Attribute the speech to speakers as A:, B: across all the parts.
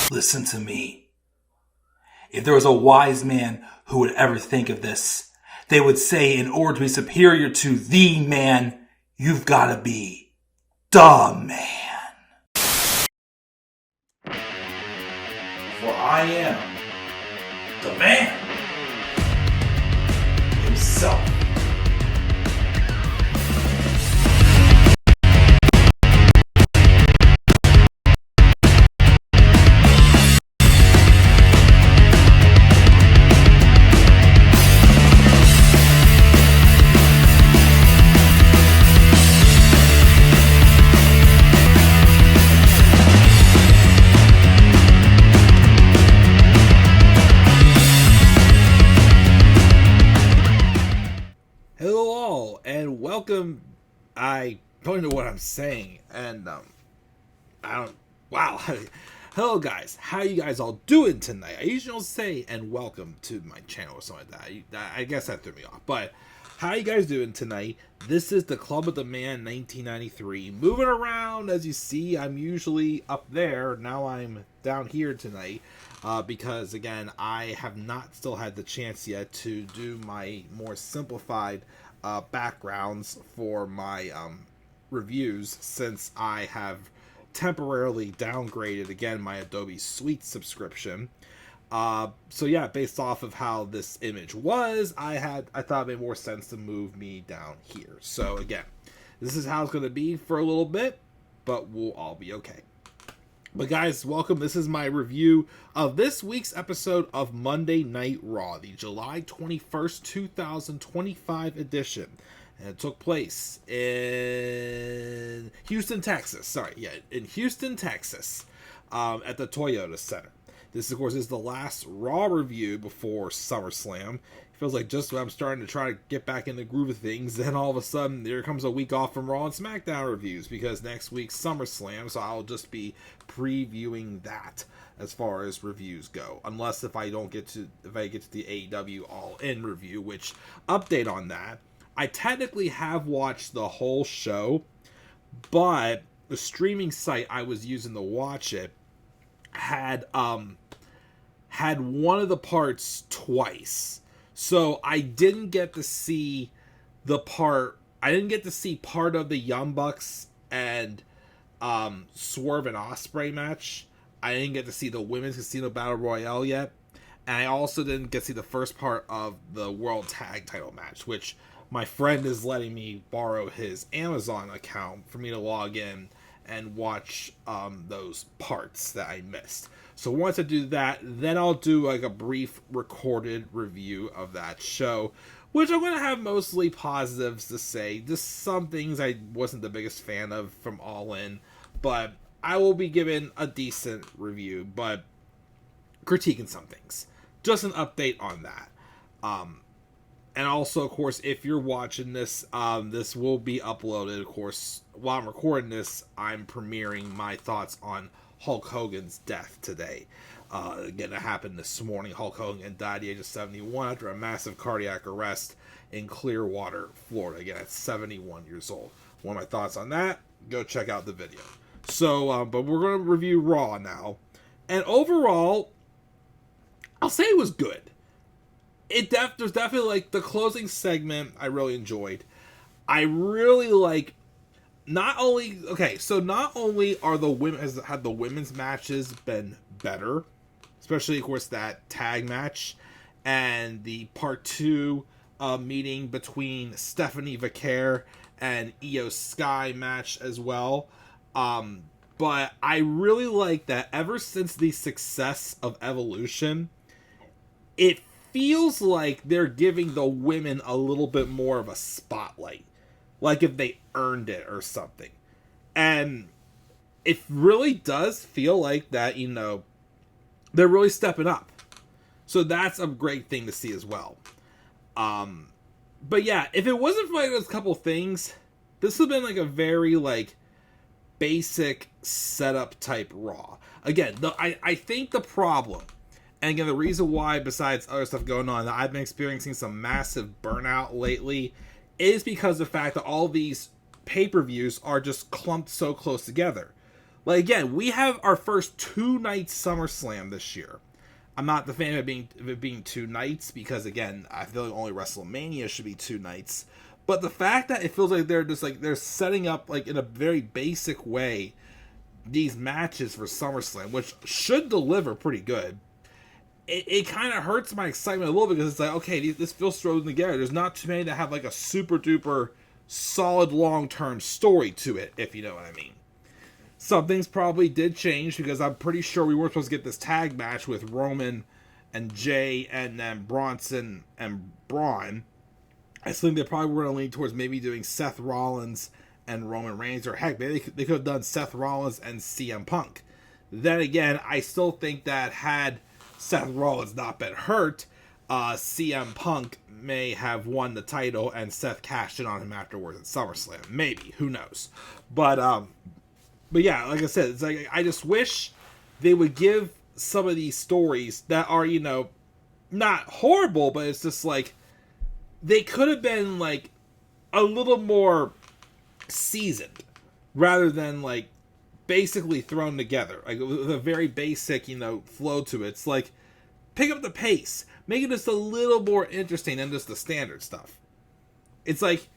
A: Listen to me. If there was a wise man who would ever think of this, they would say in order to be superior to the man, you've got to be the man. For I am the man himself.
B: Welcome. I don't know what I'm saying, and wow. Hello guys, how you guys all doing tonight? I usually don't say and welcome to my channel or something like that. I guess that threw me off, but how you guys doing tonight? This is the Club of the Man 1993. Moving around, as you see, I'm usually up there. Now I'm down here tonight because, again, I have not still had the chance yet to do my more simplified backgrounds for my reviews, since I have temporarily downgraded again my Adobe Suite subscription. So yeah, based off of how this image was, I thought it made more sense to move me down here. So again, this is how it's going to be for a little bit, but we'll all be okay. But guys, welcome. This is my review of this week's episode of Monday Night Raw, the July 21st, 2025 edition. And it took place in Houston, Texas. In Houston, Texas, at the Toyota Center. This, of course, is the last Raw review before Summerslam. It feels like just when I'm starting to try to get back in the groove of things, then all of a sudden there comes a week off from Raw and SmackDown reviews, because next week's SummerSlam, so I'll just be previewing that as far as reviews go. Unless if I get to the AEW All-In review, which, update on that, I technically have watched the whole show, but the streaming site I was using to watch it had one of the parts twice. So I didn't get to see part of the Young Bucks and Swerve and Ospreay match. I didn't get to see the Women's Casino Battle Royale yet. And I also didn't get to see the first part of the World Tag Title match, which my friend is letting me borrow his Amazon account for me to log in and watch those parts that I missed. So once I do that, then I'll do like a brief recorded review of that show, which I'm going to have mostly positives to say. Just some things I wasn't the biggest fan of from All In, but I will be giving a decent review, but critiquing some things. Just an update on that. And also, of course, if you're watching this, this will be uploaded. Of course, while I'm recording this, I'm premiering my thoughts on Hulk Hogan's death today. Again, it happened this morning. Hulk Hogan died at the age of 71 after a massive cardiac arrest in Clearwater, Florida. Again, at 71 years old. One of my thoughts on that, go check out the video. So, but we're going to review Raw now. And overall, I'll say it was good. There's definitely, like, the closing segment I really enjoyed. I really like, not only are the women, had the women's matches been better, especially, of course, that tag match and the part 2 meeting between Stephanie Vaquer and Io Sky match as well. But I really like that ever since the success of Evolution, it feels like they're giving the women a little bit more of a spotlight, like if they earned it or something. And it really does feel like that, you know, they're really stepping up. So that's a great thing to see as well. But yeah, if it wasn't for like those couple things, this would have been like a very like basic setup type Raw. Again, I think the problem, and again, the reason why, besides other stuff going on, that I've been experiencing some massive burnout lately, is because of the fact that all these pay-per-views are just clumped so close together. Like, again, we have our first 2-night SummerSlam this year. I'm not the fan of it being 2 nights because, again, I feel like only WrestleMania should be 2 nights. But the fact that it feels like they're setting up, like, in a very basic way these matches for SummerSlam, which should deliver pretty good, it kind of hurts my excitement a little bit because it's like, okay, this feels thrown together. There's not too many that have, like, a super duper solid long-term story to it, if you know what I mean. Some things probably did change because I'm pretty sure we weren't supposed to get this tag match with Roman and Jay and then Bronson and Bron. I think they probably were going to lean towards maybe doing Seth Rollins and Roman Reigns, or heck, maybe they could have done Seth Rollins and CM Punk. Then again, I still think that had Seth Rollins not been hurt, CM Punk may have won the title and Seth cashed in on him afterwards at SummerSlam. Maybe, who knows? But yeah, like I said, it's like I just wish they would give some of these stories that are, you know, not horrible, but it's just like they could have been like a little more seasoned rather than like basically thrown together, like with a very basic, you know, flow to it. It's like pick up the pace, make it just a little more interesting than just the standard stuff. It's like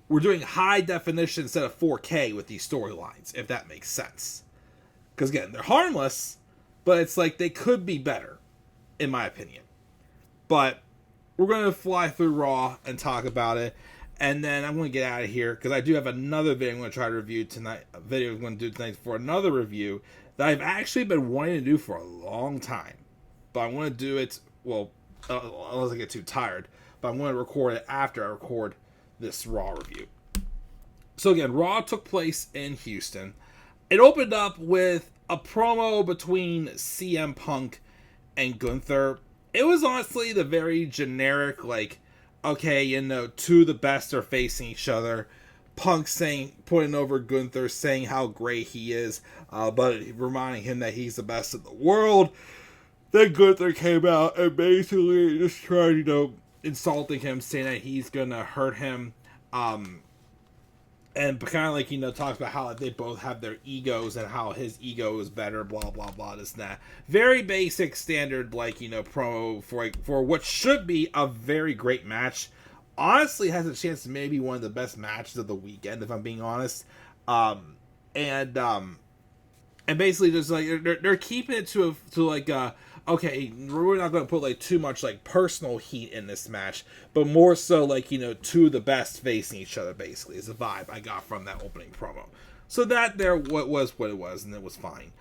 B: we're doing high definition instead of 4K with these storylines, if that makes sense. Because again, they're harmless, but it's like they could be better, in my opinion. But we're going to fly through Raw and talk about it. And then I'm going to get out of here because I do have another video I'm going to try to review tonight. A video I'm going to do tonight for another review that I've actually been wanting to do for a long time. But I want to do it, well, unless I get too tired. But I'm going to record it after I record this Raw review. So again, Raw took place in Houston. It opened up with a promo between CM Punk and Gunther. It was honestly the very generic, like, okay, you know, two of the best are facing each other. Punk putting over Gunther, saying how great he is, but reminding him that he's the best in the world. Then Gunther came out and basically just tried, you know, insulting him, saying that he's gonna hurt him. And kind of like, you know, talks about how they both have their egos and how his ego is better, blah, blah, blah, this and that. Very basic, standard, like, you know, promo for what should be a very great match. Honestly, has a chance to maybe one of the best matches of the weekend, if I'm being honest. And basically just like, they're keeping it to like, okay, we're not going to put like too much like personal heat in this match, but more so like, you know, two of the best facing each other basically is the vibe I got from that opening promo. So that there what it was, and it was fine.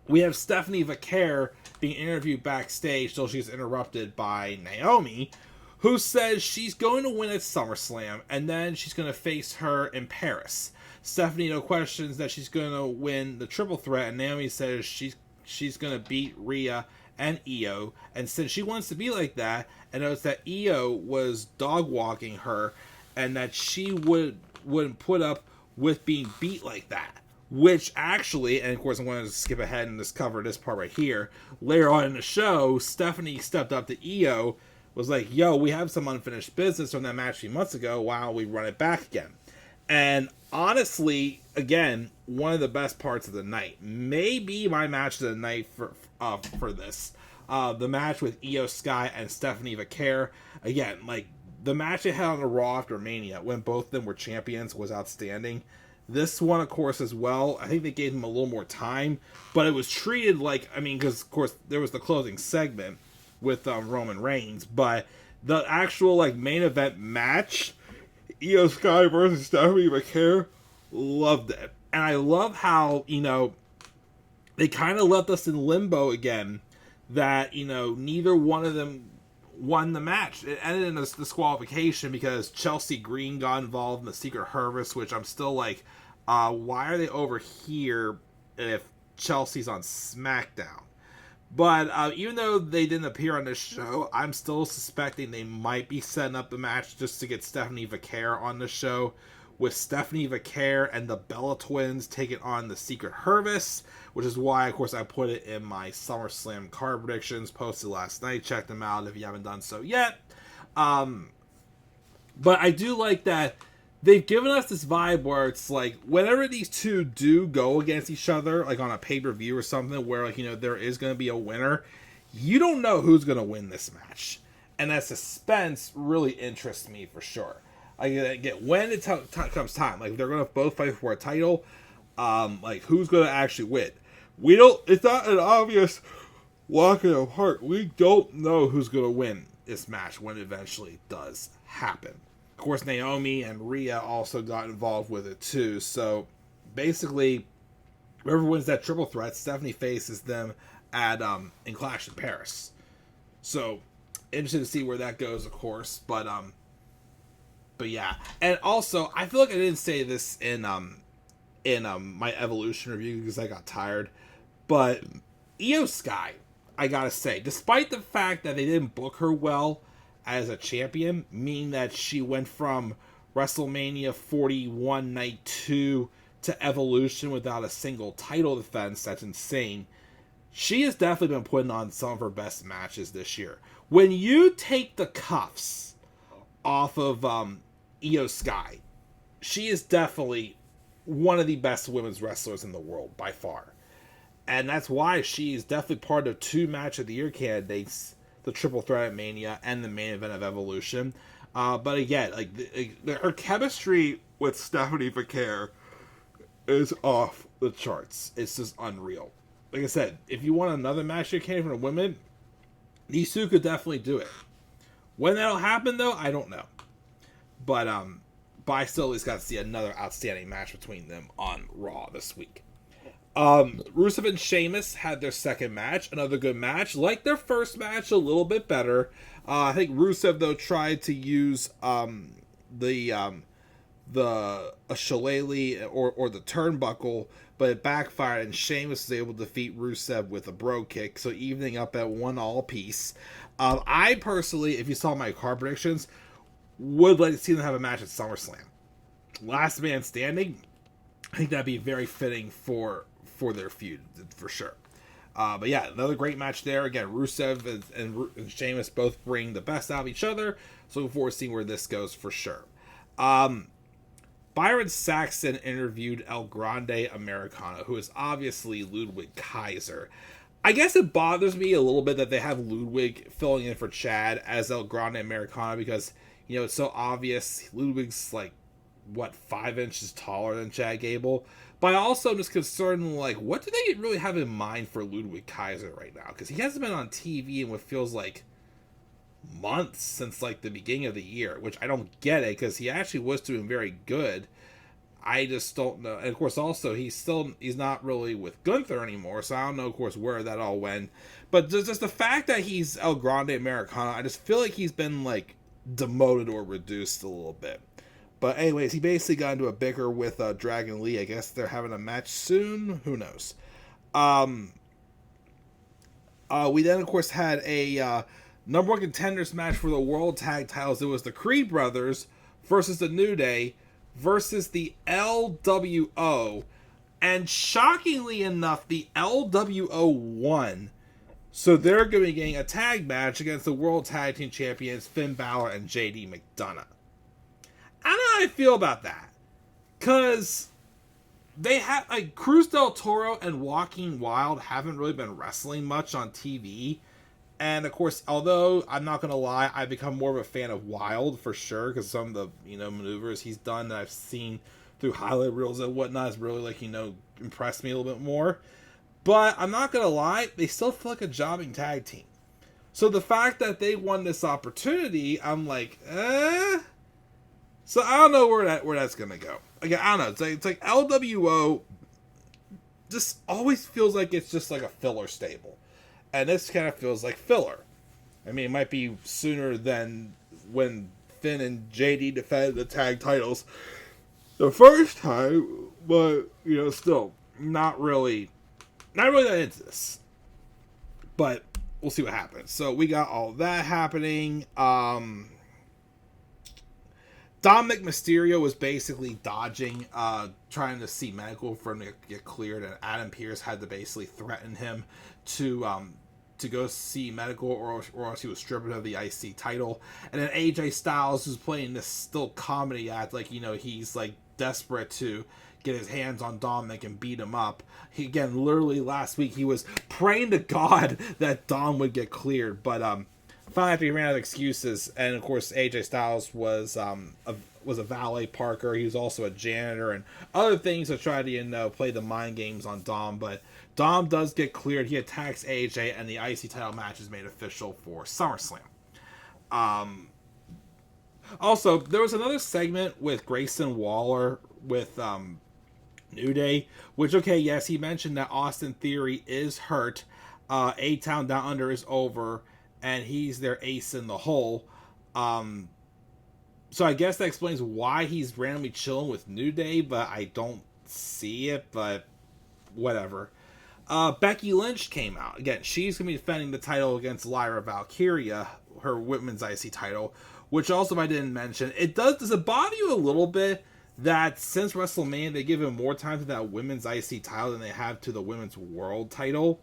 B: We have Stephanie Vaquer being interviewed backstage till she's interrupted by Naomi, who says she's going to win at SummerSlam and then she's going to face her in Paris. Stephanie, no questions that she's going to win the triple threat, and Naomi says she's going to beat Rhea and Io, and since she wants to be like that, and notes that Io was dog walking her, and that she wouldn't put up with being beat like that. Which actually, and of course I'm going to skip ahead and just cover this part right here, later on in the show, Stephanie stepped up to Io, was like, yo, we have some unfinished business from that match a few months ago, why don't we run it back again? And honestly, again, one of the best parts of the night, maybe my match of the night for this, the match with Io Sky and Stephanie Vaquer. Again, like the match they had on the Raw after Mania when both of them were champions was outstanding. This one, of course, as well. I think they gave them a little more time, but it was treated like, I mean, because of course there was the closing segment with Roman Reigns, but the actual like main event match, Io Sky versus Stephanie Vaquer, loved it. And I love how, you know, they kind of left us in limbo again, that, you know, neither one of them won the match. It ended in a disqualification because Chelsea Green got involved in the secret Hervice, which I'm still like, why are they over here if Chelsea's on SmackDown? But even though they didn't appear on this show, I'm still suspecting they might be setting up the match just to get Stephanie Vaquer on the show, with Stephanie Vaquer and the Bella Twins taking on the Secret Hervice, which is why, of course, I put it in my SummerSlam card predictions posted last night. Check them out if you haven't done so yet. But I do like that they've given us this vibe where it's like whenever these two do go against each other, like on a pay-per-view or something, where like, you know, there is going to be a winner, you don't know who's going to win this match, and that suspense really interests me for sure. Like, again, when it comes time, like they're going to both fight for a title, like who's going to actually win? We don't. It's not an obvious walking apart. We don't know who's going to win this match when it eventually does happen. Of course, Naomi and Rhea also got involved with it too. So basically, whoever wins that triple threat, Stephanie faces them at in Clash in Paris. So interesting to see where that goes, of course. But yeah, and also I feel like I didn't say this in my Evolution review because I got tired. But Io Sky, I gotta say, despite the fact that they didn't book her well as a champion, meaning that she went from WrestleMania 41 Night 2 to Evolution without a single title defense, that's insane. She has definitely been putting on some of her best matches this year. When you take the cuffs off of Io Sky, she is definitely one of the best women's wrestlers in the world, by far. And that's why she's definitely part of 2 match of the year candidates, the Triple Threat at Mania and the main event of Evolution. But again, like her chemistry with Stephanie Vaquer is off the charts. It's just unreal. Like I said, if you want another match of the year candidate for the women, these two could definitely do it. When that'll happen, though, I don't know. But I still at least got to see another outstanding match between them on Raw this week. Rusev and Sheamus had their second match, another good match. Like their first match, a little bit better. I think Rusev though tried to use the shillelagh or the turnbuckle, but it backfired, and Sheamus was able to defeat Rusev with a bro kick, so evening up at 1-all piece. I personally, if you saw my card predictions, would like to see them have a match at SummerSlam. Last man standing. I think that'd be very fitting for their feud, for sure. But yeah, another great match there. Again, Rusev and Sheamus both bring the best out of each other. So looking forward to seeing where this goes for sure. Byron Saxton interviewed El Grande Americano, who is obviously Ludwig Kaiser. I guess it bothers me a little bit that they have Ludwig filling in for Chad as El Grande Americano because, you know, it's so obvious. Ludwig's like, 5 inches taller than Chad Gable? But I also am just concerned, like, what do they really have in mind for Ludwig Kaiser right now? Because he hasn't been on TV in what feels like months since, like, the beginning of the year, which I don't get it, because he actually was doing very good. I just don't know. And, of course, also, he's not really with Gunther anymore, so I don't know, of course, where that all went. But just the fact that he's El Grande Americano, I just feel like he's been, like, demoted or reduced a little bit. But anyways, he basically got into a bicker with Dragon Lee. I guess they're having a match soon. Who knows? We then, of course, had a number 1 contenders match for the World Tag Titles. It was the Creed Brothers versus the New Day versus the LWO. And shockingly enough, the LWO won. So they're going to be getting a tag match against the World Tag Team Champions Finn Balor and JD McDonough. I don't know how I feel about that. Because they have, like, Cruz del Toro and Joaquin Wilde haven't really been wrestling much on TV. And, of course, although I'm not going to lie, I've become more of a fan of Wilde for sure. Because some of the, you know, maneuvers he's done that I've seen through highlight reels and whatnot has really, like, you know, impressed me a little bit more. But I'm not going to lie, they still feel like a jobbing tag team. So the fact that they won this opportunity, I'm like, So I don't know where that's gonna go. Again, I don't know. It's like LWO just always feels like it's just like a filler stable, and this kind of feels like filler. I mean, it might be sooner than when Finn and JD defended the tag titles the first time, but you know, still not really that into this. But we'll see what happens. So we got all that happening. Dominik Mysterio was basically dodging, trying to see medical for him to get cleared, and Adam Pearce had to basically threaten him to to go see medical, or else he was stripping of the IC title. And then AJ Styles is playing this still comedy act, like, you know, he's like desperate to get his hands on Dominik and beat him up. He, again, literally last week he was praying to God that Dom would get cleared, but finally after he ran out of excuses, and of course AJ Styles was a valet parker. He was also a janitor and other things to try to, you know, play the mind games on Dom, but Dom does get cleared. He attacks AJ, and the IC title match is made official for SummerSlam. Also, there was another segment with Grayson Waller with New Day, which, okay, yes, he mentioned that Austin Theory is hurt. A-Town Down Under is over, and he's their ace in the hole. So I guess that explains why he's randomly chilling with New Day, but I don't see it, but whatever. Becky Lynch came out. Again, she's going to be defending the title against Lyra Valkyria, her women's IC title, which also I didn't mention. Does it bother you a little bit that since WrestleMania they give him more time to that women's IC title than they have to the women's world title?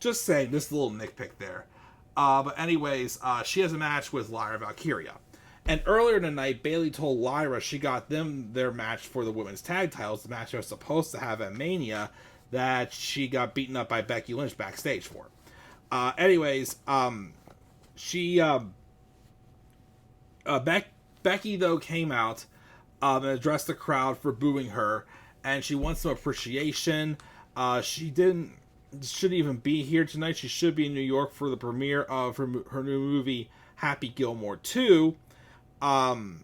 B: Just saying, just a little nitpick there. But anyways, she has a match with Lyra Valkyria. And earlier tonight, Bayley told Lyra she got them their match for the women's tag titles, the match they were supposed to have at Mania, that she got beaten up by Becky Lynch backstage for. Becky, though, came out and addressed the crowd for booing her, and she wants some appreciation. She shouldn't even be here tonight. She should be in New York for the premiere of her new movie, Happy Gilmore 2. And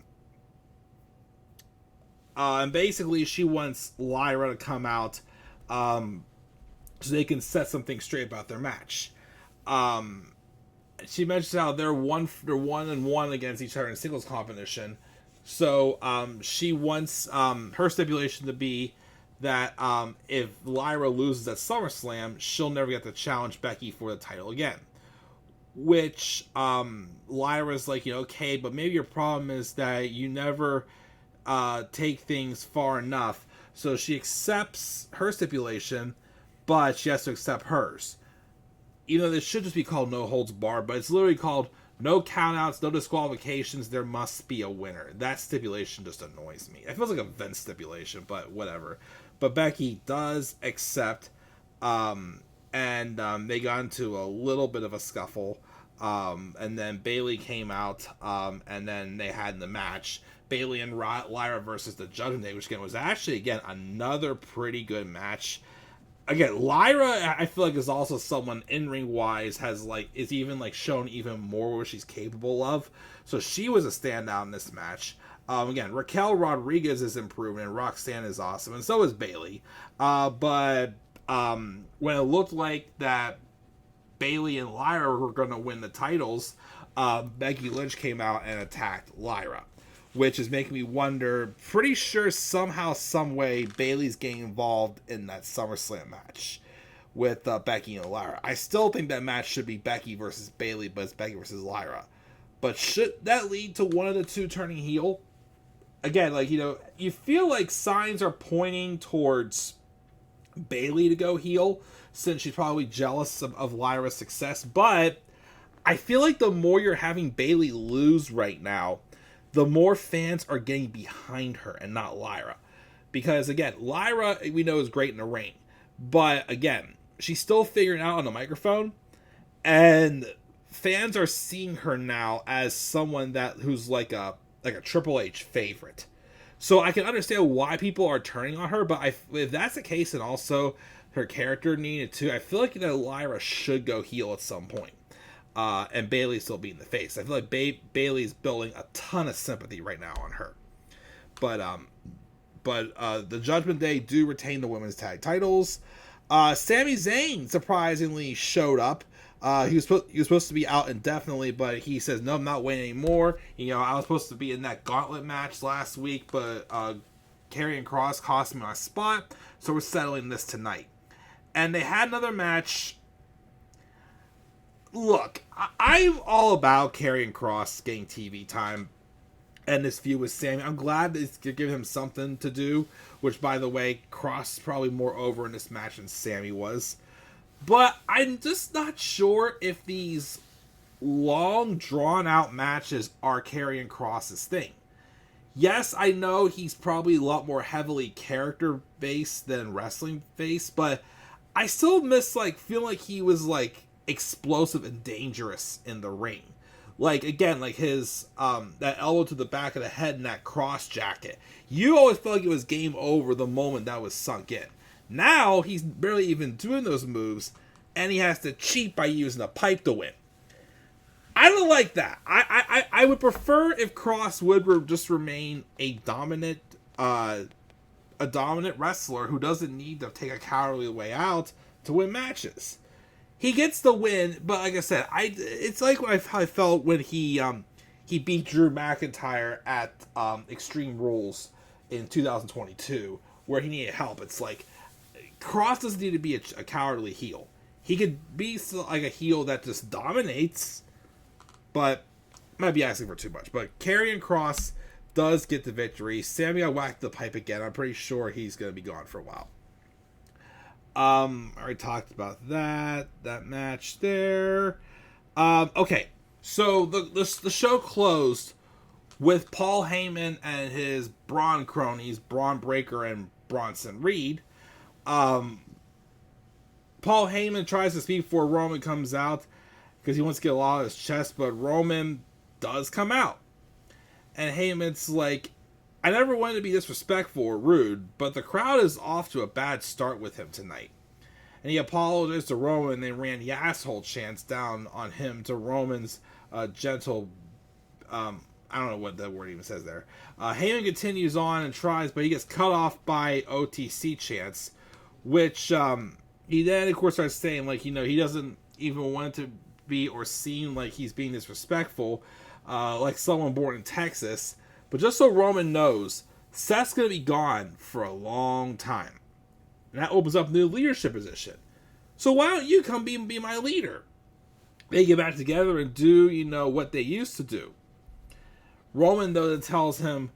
B: basically she wants Lyra to come out so they can set something straight about their match. She mentions how they're 1-1 against each other in singles competition. So she wants her stipulation to be that if Lyra loses at SummerSlam, she'll never get to challenge Becky for the title again. Which Lyra's like, okay, but maybe your problem is that you never take things far enough. So she accepts her stipulation, but she has to accept hers. This should just be called No Holds Barred, but it's literally called no countouts, no disqualifications, there must be a winner. That stipulation just annoys me. It feels like a Vince stipulation, but whatever. But Becky does accept, and they got into a little bit of a scuffle, and then Bayley came out, and then they had the match, Bayley and Lyra versus the Judgment Day, which again was actually, another pretty good match. Again, Lyra, I feel like, is also someone in-ring wise is even shown even more what she's capable of. So she was a standout in this match. Again, Raquel Rodriguez is improved, and Roxanne is awesome, and so is Bayley. But when it looked like that Bayley and Lyra were going to win the titles, Becky Lynch came out and attacked Lyra, which is making me wonder, pretty sure somehow, some way, Bayley's getting involved in that SummerSlam match with Becky and Lyra. I still think that match should be Becky versus Bayley, but it's Becky versus Lyra. But should that lead to one of the two turning heel? Again, you feel like signs are pointing towards Bayley to go heel, since she's probably jealous of Lyra's success. But I feel like the more you're having Bayley lose right now, the more fans are getting behind her and not Lyra. Because, again, Lyra, we know, is great in the ring. But, again, she's still figuring out on the microphone. And fans are seeing her now as someone who's like a Triple H favorite. So I can understand why people are turning on her. But if that's the case, and also her character needed to, I feel like that Lyra should go heel at some point. And Bayley still being the face. I feel like Bayley's building a ton of sympathy right now on her. But the Judgment Day do retain the women's tag titles. Sami Zayn surprisingly showed up. He was supposed to be out indefinitely, but he says, no, I'm not waiting anymore. I was supposed to be in that gauntlet match last week, but Karrion Kross cost me my spot, so we're settling this tonight. And they had another match. Look, I'm all about Karrion Kross getting TV time and this feud with Sami. I'm glad it's giving him something to do, which, by the way, Kross is probably more over in this match than Sami was. But I'm just not sure if these long, drawn-out matches are Karrion Kross's thing. Yes, I know he's probably a lot more heavily character-based than wrestling-based, but I still miss, like, feeling like he was, like, explosive and dangerous in the ring. Like, again, like his, that elbow to the back of the head and that cross jacket. You always felt like it was game over the moment that was sunk in. Now, he's barely even doing those moves, and he has to cheat by using a pipe to win. I don't like that. I would prefer if Kross would just remain a dominant wrestler who doesn't need to take a cowardly way out to win matches. He gets the win, but like I said, it's like what I felt when he beat Drew McIntyre at Extreme Rules in 2022, where he needed help. It's like Kross doesn't need to be a cowardly heel. He could be like a heel that just dominates, but might be asking for too much. But Karrion Kross does get the victory. Sami got whacked the pipe again. I'm pretty sure he's going to be gone for a while. I already talked about that match there. Okay, so the show closed with Paul Heyman and his Bron cronies, Bron Breakker and Bronson Reed. Paul Heyman tries to speak before Roman comes out because he wants to get a lot of his chest, but Roman does come out. And Heyman's like, I never wanted to be disrespectful or rude, but the crowd is off to a bad start with him tonight. And he apologized to Roman, and they ran the asshole chants down on him to Roman's gentle, I don't know what that word even says there. Heyman continues on and tries, but he gets cut off by OTC chants, which he then, of course, starts saying, like, he doesn't even want it to be or seem like he's being disrespectful, like someone born in Texas. But just so Roman knows, Seth's going to be gone for a long time. And that opens up a new leadership position. So why don't you come be my leader? They get back together and do, what they used to do. Roman, though, tells him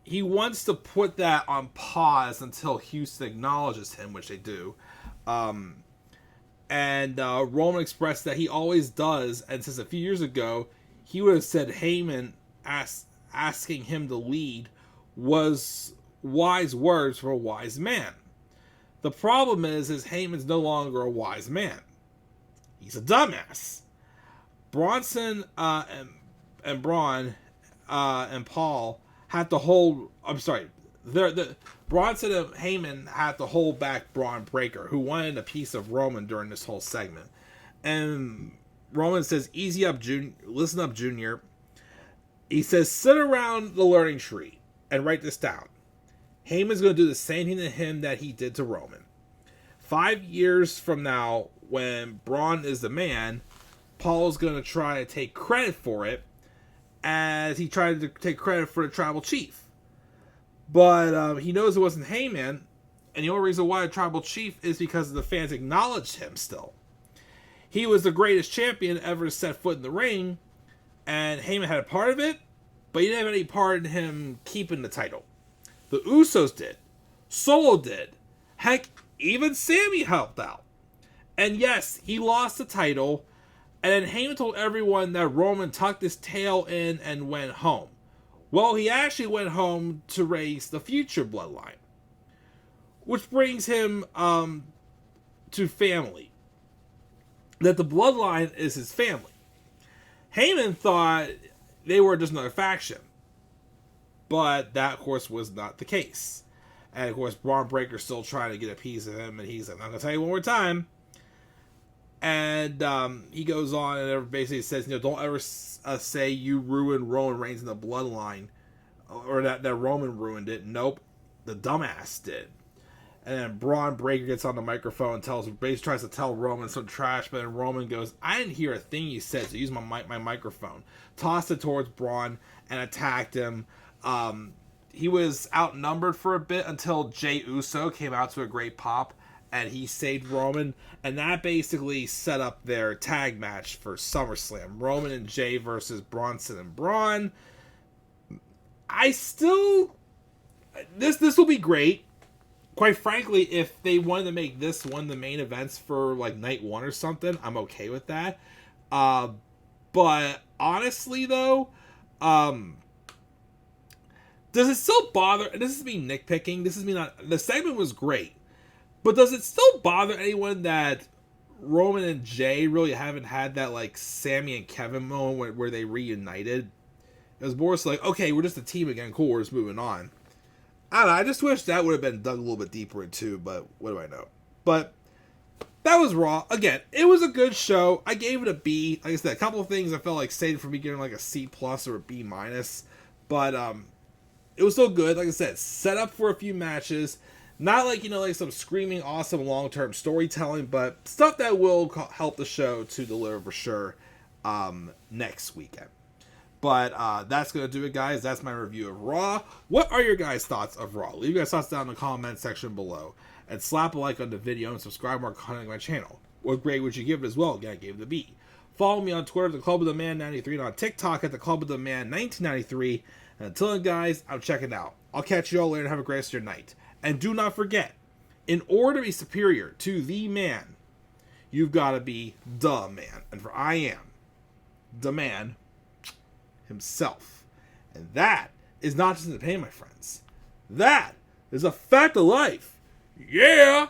B: he wants to put that on pause until Houston acknowledges him, which they do. And Roman expressed that he always does, and since a few years ago, he would have said Heyman asking him to lead was wise words for a wise man. The problem is Heyman's no longer a wise man. He's a dumbass. Bronson and Bron and Paul had to hold. I'm sorry. Bronson and Heyman had to hold back Bron Breakker, who wanted a piece of Roman during this whole segment. And Roman says, "Easy up, Junior. Listen up, Junior." He says, "Sit around the learning tree and write this down. Heyman's going to do the same thing to him that he did to Roman. 5 years from now, when Braun is the man, Paul's going to try to take credit for it, as he tried to take credit for the tribal chief. But he knows it wasn't Heyman, and the only reason why the tribal chief is because the fans acknowledged him still. He was the greatest champion ever to set foot in the ring, and Heyman had a part of it, but he didn't have any part in him keeping the title. The Usos did. Solo did. Heck, even Sami helped out. And yes, he lost the title, and then Heyman told everyone that Roman tucked his tail in and went home. Well, he actually went home to raise the future bloodline. Which brings him to family. That the bloodline is his family. Heyman thought they were just another faction. But that, of course, was not the case. And, of course, Bron Breakker's still trying to get a piece of him. And he's like, I'm going to tell you one more time. And he goes on and basically says, don't ever say you ruined Roman Reigns in the bloodline. Or that Roman ruined it. Nope. The dumbass did. And then Bron Breakker gets on the microphone and basically tries to tell Roman some trash. But then Roman goes, I didn't hear a thing you said, so use my microphone. Tossed it towards Braun and attacked him. He was outnumbered for a bit until Jey Uso came out to a great pop and he saved Roman, and that basically set up their tag match for SummerSlam. Roman and Jey versus Bronson and Braun. This will be great. quite frankly, if they wanted to make this one of the main events for like night one or something, I'm okay with that. But honestly, though, does it still bother? And this is me nitpicking. This is me not. The segment was great, but does it still bother anyone that Roman and Jay really haven't had that like Sami and Kevin moment where they reunited? It was more so like, okay, we're just a team again. Cool, we're just moving on. I don't know. I just wish that would have been dug a little bit deeper into, but what do I know? But that was Raw. Again, it was a good show. I gave it a B. Like I said, a couple of things I felt like saved for me getting like a C plus or a B minus, but it was still good. Like I said, set up for a few matches. Not like, like some screaming awesome long-term storytelling, but stuff that will help the show to deliver for sure next weekend. But that's going to do it, guys. That's my review of Raw. What are your guys' thoughts of Raw? Leave your guys' thoughts down in the comment section below. And slap a like on the video and subscribe more content on my channel. What grade would you give it as well? Again, I gave it a B. Follow me on Twitter at the Club of the Man 93 and on TikTok at the Club of the Man 1993. And until then, guys, I'm checking out. I'll catch you all later and have a great rest of your night. And do not forget, in order to be superior to the man, you've got to be the man. And for I am the man himself. And that is not just an opinion, my friends. That is a fact of life. Yeah!